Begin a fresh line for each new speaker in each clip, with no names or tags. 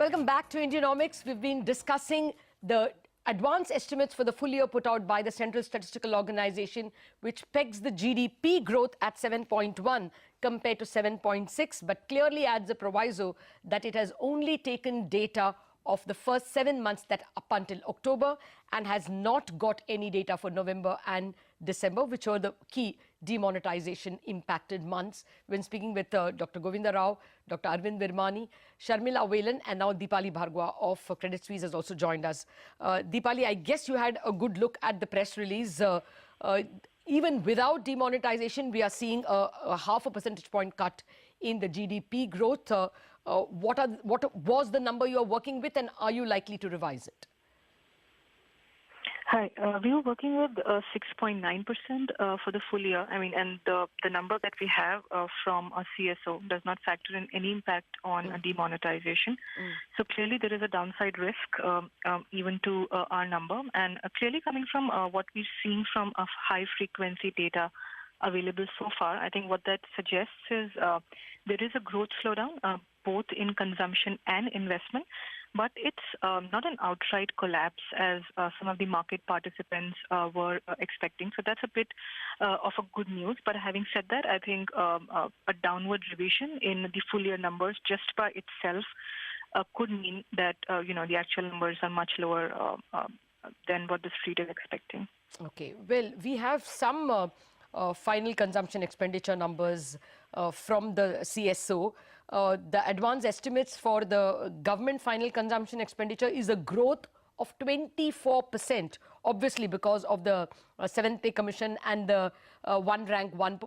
Welcome back to Indianomics. We've been discussing the advance estimates for the full year put out by the Central Statistical Organization, which pegs the GDP growth at 7.1 compared to 7.6, but clearly adds a proviso that it has only taken data of the first 7 months, that up until October, and has not got any data for November and December, which are the key demonetization impacted months. When speaking with Dr. Govinda Rao, Dr. Arvind Virmani, Sharmila Whelan, and now Deepali Bhargava of Credit Suisse has also joined us. Deepali, I guess you had a good look at the press release. Even without demonetization, we are seeing a 0.5 percentage point cut in the GDP growth. What was the number you are working with, and are you likely to revise it?
Hi, we were working with 6.9% for the full year. And the number that we have from a CSO does not factor in any impact on demonetization. So clearly there is a downside risk even to our number. And clearly coming from what we've seen from a high frequency data available so far, I think what that suggests is there is a growth slowdown both in consumption and investment. But it's not an outright collapse as some of the market participants were expecting. So that's a bit of a good news. But having said that, I think a downward revision in the full year numbers just by itself could mean that the actual numbers are much lower than what the street is expecting.
Okay. Well, we have some final consumption expenditure numbers from the CSO. The advance estimates for the government final consumption expenditure is a growth of 24%, obviously because of the 7th Pay Commission and the one rank, one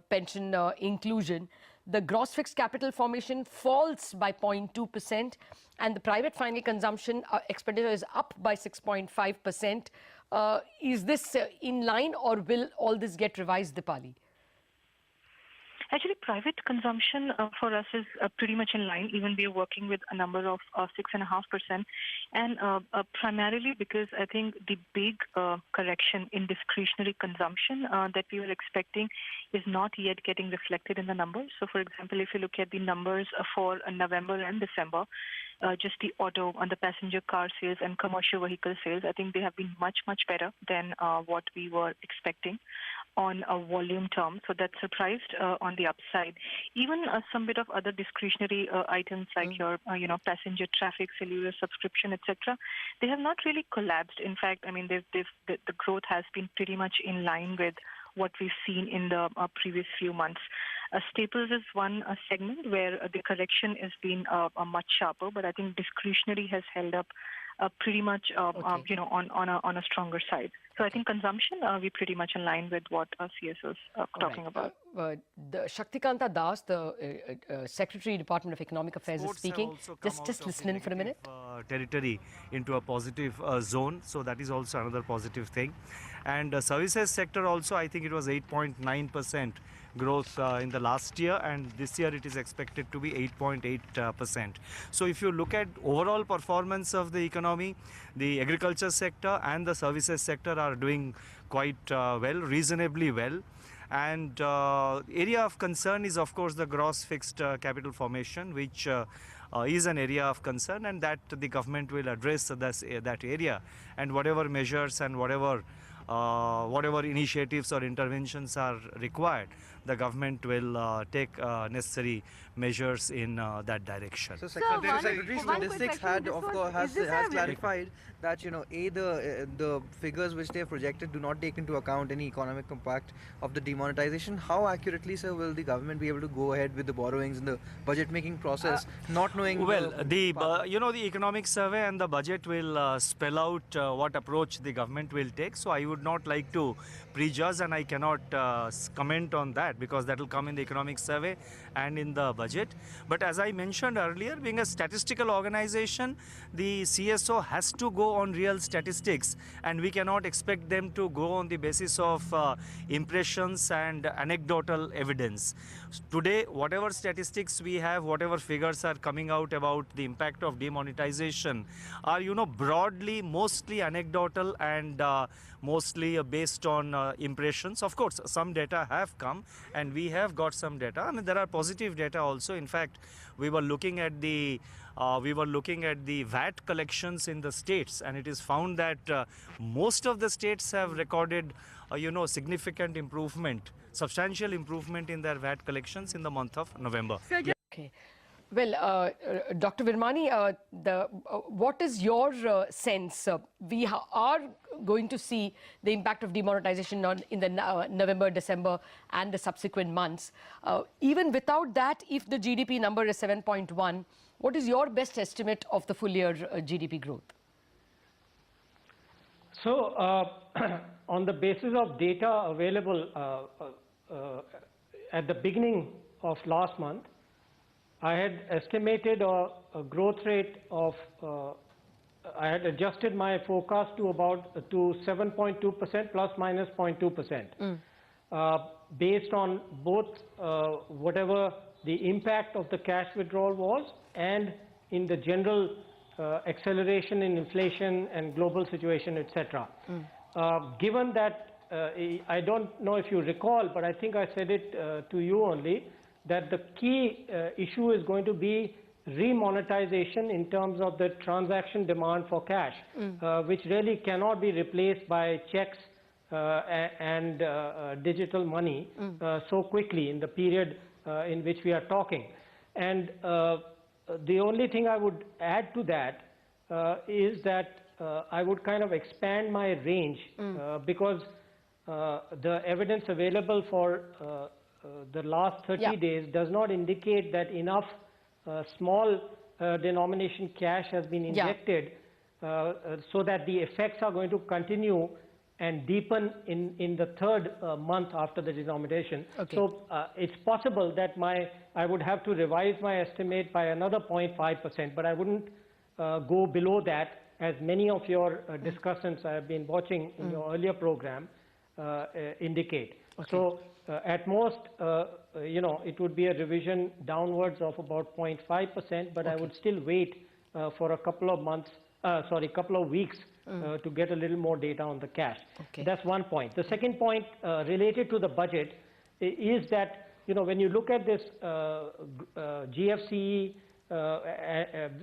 pension inclusion. The gross fixed capital formation falls by 0.2%, and the private final consumption expenditure is up by 6.5%. Is this in line, or will all this get revised, Deepali?
Actually, private consumption for us is pretty much in line. Even we are working with a number of 6.5%. And primarily because I think the big correction in discretionary consumption that we were expecting is not yet getting reflected in the numbers. So, for example, if you look at the numbers for November and December, just the auto and the passenger car sales and commercial vehicle sales, I think they have been much, much better than what we were expecting on a volume term. So that surprised on the upside. Even some bit of other discretionary items like your, passenger traffic, cellular subscription, etc., they have not really collapsed. In fact, I mean, the growth has been pretty much in line with what we've seen in the previous few months. Staples is one segment where the correction has been much sharper, but I think discretionary has held up pretty much, on a stronger side. So I think consumption, we're pretty much in line with what our CSO is talking about.
The Shaktikanta Das, the Secretary, Department of Economic Affairs, is speaking. Just listen in for a minute.
Territory into a positive zone, so that is also another positive thing. And services sector also, I think it was 8.9% growth in the last year, and this year it is expected to be 8.8%. So if you look at overall performance of the economy, the agriculture sector and the services sector are doing quite well, reasonably well. And area of concern is, of course, the gross fixed capital formation, which is an area of concern, and that the government will address that area, and whatever measures and whatever initiatives or interventions are required, the government will take necessary measures in that direction.
So Secretary Statistics has clarified that the figures which they have projected do not take into account any economic impact of the demonetization. How accurately, sir, will the government be able to go ahead with the borrowings in the budget making process, not knowing?
Well, the economic survey and the budget will spell out what approach the government will take. So I would not like to prejudge, and I cannot comment on that because that will come in the economic survey and in the budget. But as I mentioned earlier, being a statistical organization, the CSO has to go on real statistics, and we cannot expect them to go on the basis of impressions and anecdotal evidence. Today, whatever statistics we have, whatever figures are coming out about the impact of demonetization are, broadly mostly anecdotal and mostly based on impressions. Of course, some data have come, and we have got some data. I mean, there are positive data also. In fact, we were looking at the we were looking at the VAT collections in the states, and it is found that most of the states have recorded, significant improvement, substantial improvement in their VAT collections in the month of November.
Okay. Well, Dr. Virmani, what is your sense? We are going to see the impact of demonetization in the November, December and the subsequent months. Even without that, if the GDP number is 7.1, what is your best estimate of the full year GDP growth?
So, on the basis of data available at the beginning of last month, I had estimated a growth rate of, I had adjusted my forecast to 7.2% plus minus 0.2%, based on both whatever the impact of the cash withdrawal was and in the general acceleration in inflation and global situation, etc. Given that, I don't know if you recall, but I think I said it to you only, that the key issue is going to be remonetization in terms of the transaction demand for cash, which really cannot be replaced by checks and digital money so quickly in the period in which we are talking. And the only thing I would add to that is that I would kind of expand my range because the evidence available for the last 30 days does not indicate that enough small denomination cash has been injected so that the effects are going to continue and deepen in the third month after the denomination.
Okay.
So it's possible that I would have to revise my estimate by another 0.5%, but I wouldn't go below that, as many of your discussants I have been watching in your earlier program indicate.
Okay.
So at most, it would be a revision downwards of about 0.5%, but I would still wait for a couple of months, couple of weeks to get a little more data on the cash.
Okay.
That's one point. The second point related to the budget is that, when you look at this GFCE,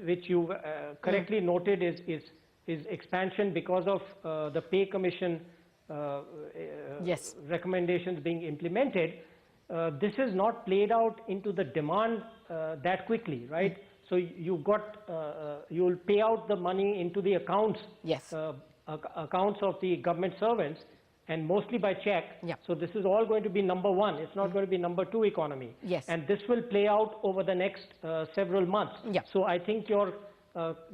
which you correctly noted is expansion because of the pay commission
Yes.
recommendations being implemented, this is not played out into the demand that quickly, right? So you've got, you'll pay out the money into the accounts,
Yes.
Accounts of the government servants, and mostly by check.
Yeah.
So this is all going to be number one. It's not going to be number two economy.
Yes.
And this will play out over the next several months.
Yeah.
So I think your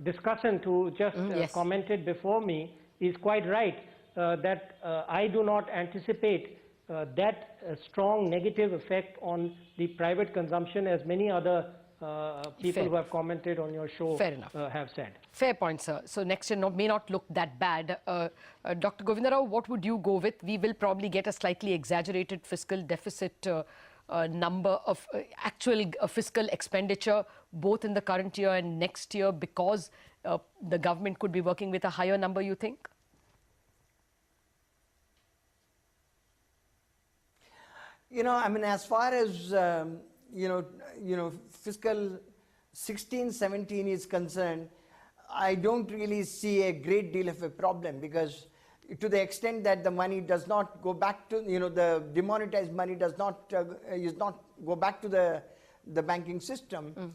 discussant who just
Yes.
commented before me is quite right. That I do not anticipate that strong negative effect on the private consumption as many other people
Fair.
who have commented on your show
Fair enough.
have said.
Fair point, sir. So next year may not look that bad. Dr. Govindarao, what would you go with? We will probably get a slightly exaggerated fiscal deficit number of actual fiscal expenditure, both in the current year and next year, because the government could be working with a higher number, you think?
As far as, fiscal 16-17 is concerned, I don't really see a great deal of a problem, because to the extent that the money does not go back to, the demonetized money does not, go back to the banking system,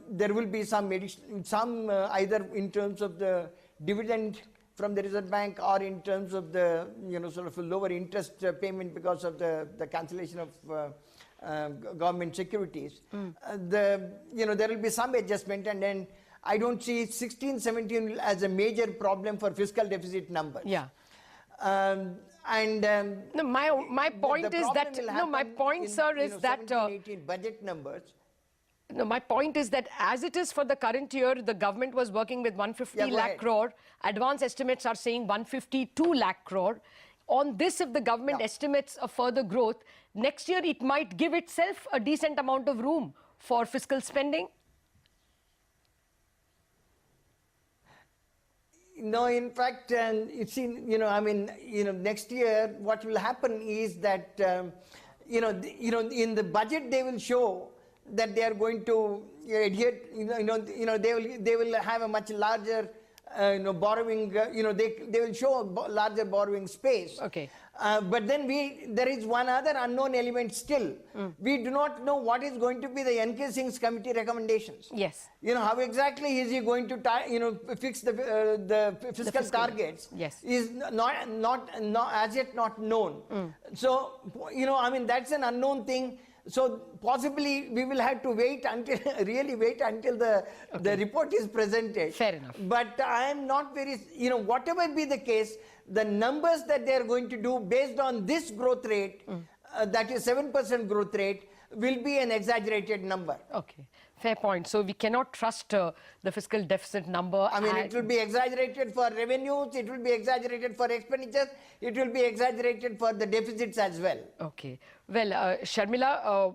there will be some either in terms of the dividend from the Reserve Bank or in terms of the, sort of a lower interest payment because of the cancellation of government securities. There will be some adjustment, and then I don't see 16-17 as a major problem for fiscal deficit numbers.
Yeah.
No,
my point is that, my point, sir, is that
17-18 budget numbers.
No, my point is that as it is for the current year, the government was working with 150 lakh crore. Advance estimates are saying 152 lakh crore. On this, if the government estimates a further growth, next year it might give itself a decent amount of room for fiscal spending.
No, in fact, next year what will happen is that, in the budget they will show that they are going to adhere, they will have a much larger borrowing, they will show a larger borrowing space.
Okay.
But then there is one other unknown element still. We do not know what is going to be the N.K. Singh's committee recommendations.
Yes.
How exactly is he going to fix the fiscal targets?
Yes.
Is not as yet not known. So that's an unknown thing. So possibly we will have to wait until the report is presented.
Fair enough.
But I am not very, whatever be the case, the numbers that they are going to do based on this growth rate, that is 7% growth rate, will be an exaggerated number.
Okay. Fair point. So we cannot trust the fiscal deficit number.
It will be exaggerated for revenues, it will be exaggerated for expenditures, it will be exaggerated for the deficits as well.
Okay. Well, Sharmila,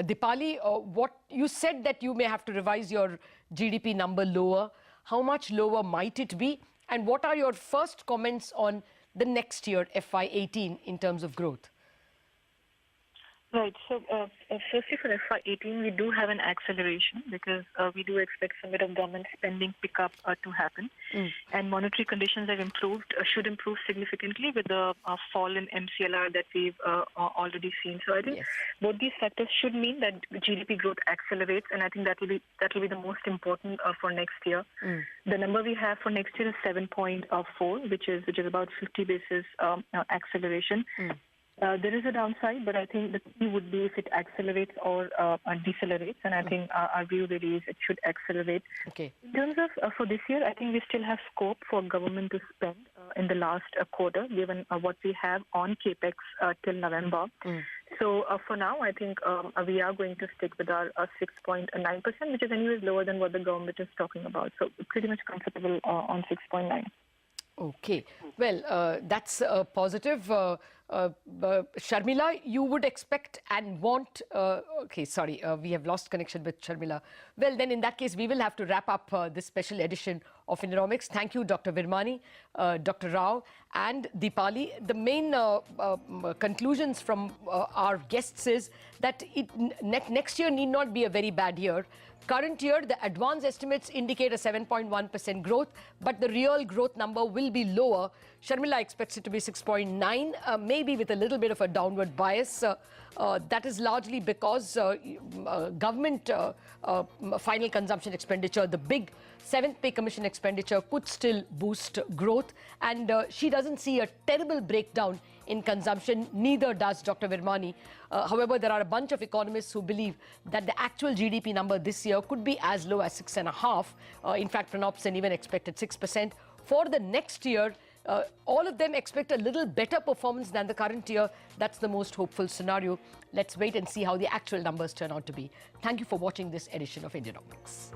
Dipali, what you said that you may have to revise your GDP number lower. How much lower might it be? And what are your first comments on the next year, FY18, in terms of growth?
Right. So, firstly, for FY18, we do have an acceleration because we do expect some bit of government spending pickup to happen. And monetary conditions have improved, should improve significantly with the fall in MCLR that we've already seen. So, I think both these factors should mean that GDP growth accelerates, and I think that will be the most important for next year. The number we have for next year is 7.4, which is about 50 basis acceleration. There is a downside, but I think the key would be if it accelerates or decelerates, and I think our view really is it should accelerate.
Okay.
In terms of for this year, I think we still have scope for government to spend in the last quarter, given what we have on capex till November. So for now, I think we are going to stick with our 6.9%, which is anyways lower than what the government is talking about. So pretty much comfortable on 6.9.
Okay. Well, that's positive. Sharmila, you would expect and want... we have lost connection with Sharmila. Well, then in that case, we will have to wrap up this special edition of Indianomics. Thank you, Dr. Virmani, Dr. Rao and Dipali. The main conclusions from our guests is that next year need not be a very bad year. Current year, the advanced estimates indicate a 7.1% growth, but the real growth number will be lower. Sharmila expects it to be 6.9, maybe with a little bit of a downward bias. That is largely because government final consumption expenditure, the big 7th pay commission expenditure, could still boost growth. And she doesn't see a terrible breakdown in consumption, neither does Dr. Virmani. However, there are a bunch of economists who believe that the actual GDP number this year could be as low as 6.5. In fact, Pranab Sen even expected 6%. For the next year, all of them expect a little better performance than the current year. That's the most hopeful scenario. Let's wait and see how the actual numbers turn out to be. Thank you for watching this edition of Indianomics.